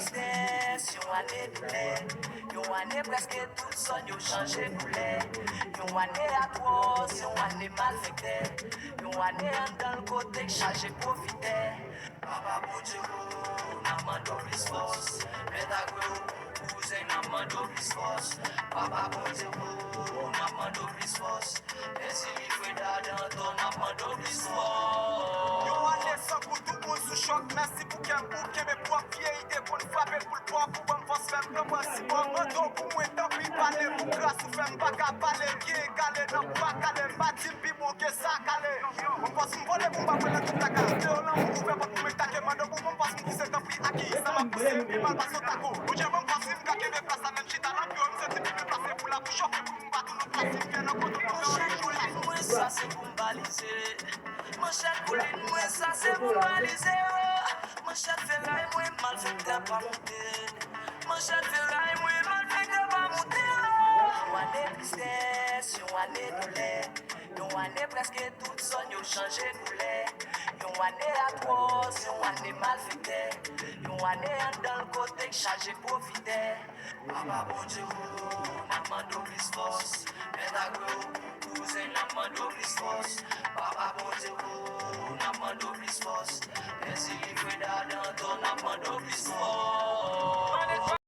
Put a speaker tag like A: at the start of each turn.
A: tristesse, yon année douleur. Yon année presque toute son, yon changé couleur. Yon année atroce, yon année malfectée. Yon année dans le côté chargé profiter. Papa bon Dieu, n'a mando plus force. Meta gwe cousin n'a mando plus force. Papa bon Dieu, n'a mando plus force. Et si il fait dans ton n'a mando plus force.
B: Yon année sans pour tout le monde sous choc. Merci pour qu'un bouquet, mais pour vieille idée pour nous frapper pour le poids, pour me force faire le moi. Si bon, mando pour moi, tant pis parler. Pour grâce ou faire pas qu'à parler. Qui est galé, non pas calé. Bâtir, puis mon que ça calé. On passe me voler pour m'appeler toute la carte. On a ouvert pour me taquer. Mando pour mon passe, qui s'est tant pis acquis. Ça m'a poussé, puis mal passe au taco. Ou j'ai mon passe, me gâter des places à même chita. L'ambiance, c'est typique de passer pour la bouche. Choquer pour me battre nos places. Bien en compte,
A: Moi ça c'est pour me baliser. Mon chat couline, moi ça c'est pour me baliser. Mon chat fait rail, moi mal fait de pas monter. Mon chat fait rail, moi mal fait de pas monter. Yon année tristesse, yon année douleur. Yon année presque toute son, yon changé couleur. Yon année atroce, yon année malfectée. Yon année dans le côté chargé profiter. Papa bon Dieu, n'a mando plus force. Meta gwe cousin n'a mando plus force. Papa bon Dieu, n'a mando plus force. Et si il fait dans ton n'a mando plus force.